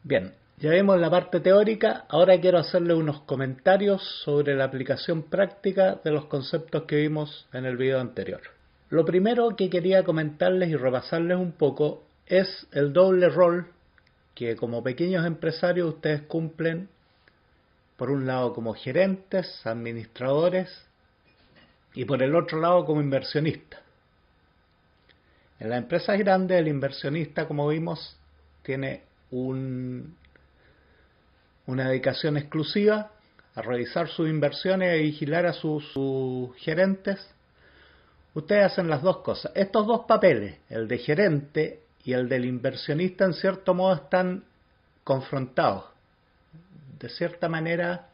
Bien, ya vimos la parte teórica, ahora quiero hacerle unos comentarios sobre la aplicación práctica de los conceptos que vimos en el video anterior. Lo primero que quería comentarles y repasarles un poco es el doble rol que como pequeños empresarios ustedes cumplen, por un lado como gerentes, administradores y por el otro lado como inversionistas. En las empresas grandes el inversionista, como vimos, tiene una dedicación exclusiva a revisar sus inversiones y vigilar a sus gerentes. Ustedes hacen las dos cosas. Estos dos papeles, el de gerente y el del inversionista, en cierto modo están confrontados. De cierta manera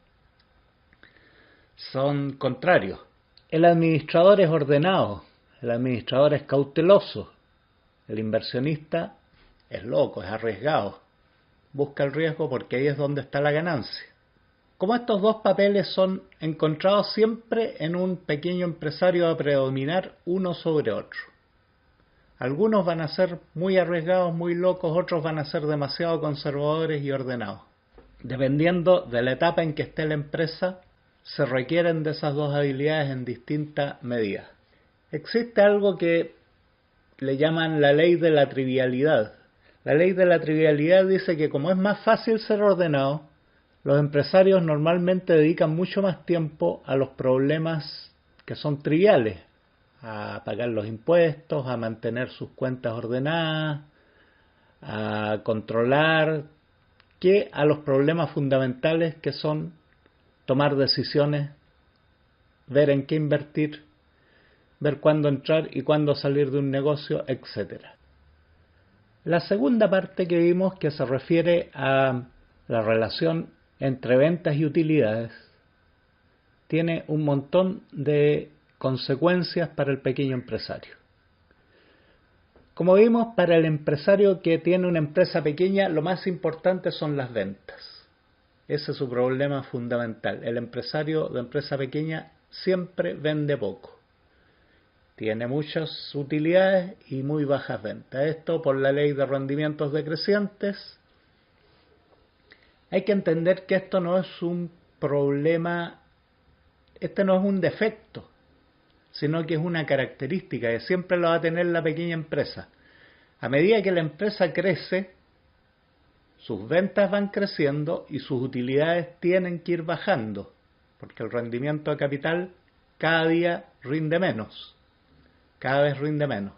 son contrarios. El administrador es ordenado, el administrador es cauteloso, el inversionista es loco, es arriesgado. Busca el riesgo porque ahí es donde está la ganancia. Como estos dos papeles son encontrados siempre en un pequeño empresario a predominar uno sobre otro. Algunos van a ser muy arriesgados, muy locos, otros van a ser demasiado conservadores y ordenados. Dependiendo de la etapa en que esté la empresa, se requieren de esas dos habilidades en distintas medidas. Existe algo que le llaman la ley de la trivialidad. La ley de la trivialidad dice que como es más fácil ser ordenado, los empresarios normalmente dedican mucho más tiempo a los problemas que son triviales, a pagar los impuestos, a mantener sus cuentas ordenadas, a controlar, que a los problemas fundamentales que son tomar decisiones, ver en qué invertir, ver cuándo entrar y cuándo salir de un negocio, etc. La segunda parte que vimos, que se refiere a la relación entre ventas y utilidades, tiene un montón de consecuencias para el pequeño empresario. Como vimos, para el empresario que tiene una empresa pequeña, lo más importante son las ventas. Ese es su problema fundamental. El empresario de empresa pequeña siempre vende poco. Tiene muchas utilidades y muy bajas ventas. Esto por la ley de rendimientos decrecientes. Hay que entender que esto no es un problema, este no es un defecto, sino que es una característica que siempre lo va a tener la pequeña empresa. A medida que la empresa crece, sus ventas van creciendo y sus utilidades tienen que ir bajando, porque el rendimiento de capital cada día rinde menos, cada vez rinde menos.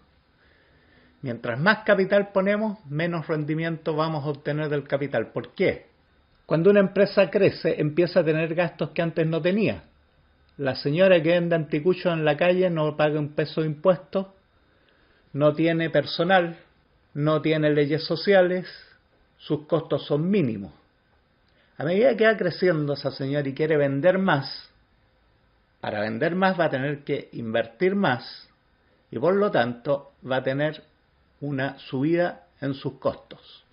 Mientras más capital ponemos, menos rendimiento vamos a obtener del capital. ¿Por qué? Cuando una empresa crece, empieza a tener gastos que antes no tenía. La señora que vende anticuchos en la calle no paga un peso de impuestos, no tiene personal, no tiene leyes sociales, sus costos son mínimos. A medida que va creciendo esa señora y quiere vender más, para vender más va a tener que invertir más y por lo tanto va a tener una subida en sus costos.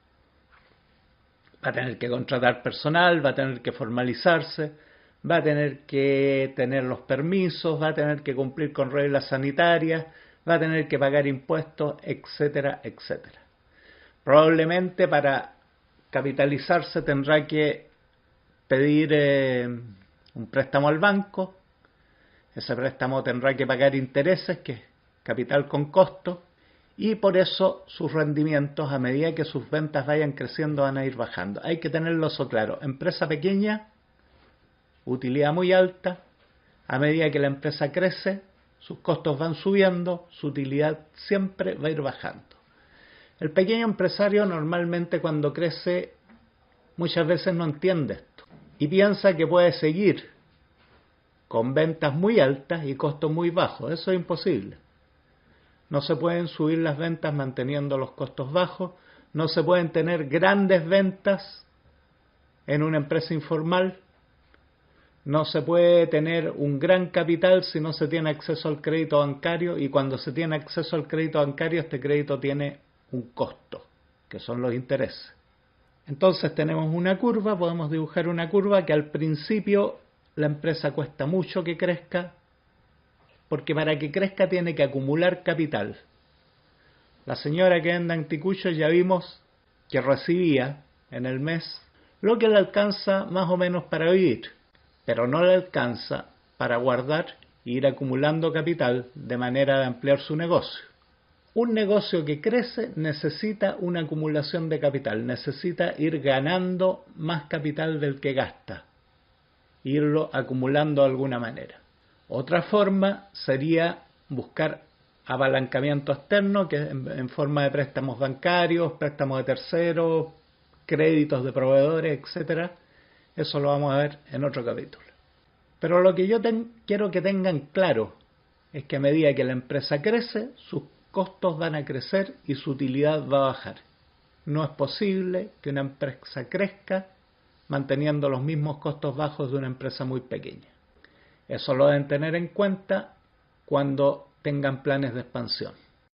Va a tener que contratar personal, va a tener que formalizarse, va a tener que tener los permisos, va a tener que cumplir con reglas sanitarias, va a tener que pagar impuestos, etcétera, etcétera. Probablemente para capitalizarse tendrá que pedir un préstamo al banco, ese préstamo tendrá que pagar intereses, que es capital con costo, y por eso sus rendimientos, a medida que sus ventas vayan creciendo, van a ir bajando. Hay que tenerlo eso claro. Empresa pequeña, utilidad muy alta, a medida que la empresa crece, sus costos van subiendo, su utilidad siempre va a ir bajando. El pequeño empresario normalmente cuando crece muchas veces no entiende esto y piensa que puede seguir con ventas muy altas y costos muy bajos. Eso es imposible. No se pueden subir las ventas manteniendo los costos bajos, no se pueden tener grandes ventas en una empresa informal, no se puede tener un gran capital si no se tiene acceso al crédito bancario, y cuando se tiene acceso al crédito bancario, este crédito tiene un costo, que son los intereses. Entonces tenemos una curva, podemos dibujar una curva que al principio la empresa cuesta mucho que crezca, porque para que crezca tiene que acumular capital. La señora que vende anticuchos ya vimos que recibía en el mes, lo que le alcanza más o menos para vivir, pero no le alcanza para guardar e ir acumulando capital de manera de ampliar su negocio. Un negocio que crece necesita una acumulación de capital, necesita ir ganando más capital del que gasta, irlo acumulando de alguna manera. Otra forma sería buscar apalancamiento externo, que en forma de préstamos bancarios, préstamos de terceros, créditos de proveedores, etc. Eso lo vamos a ver en otro capítulo. Pero lo que yo quiero que tengan claro es que a medida que la empresa crece, sus costos van a crecer y su utilidad va a bajar. No es posible que una empresa crezca manteniendo los mismos costos bajos de una empresa muy pequeña. Eso lo deben tener en cuenta cuando tengan planes de expansión.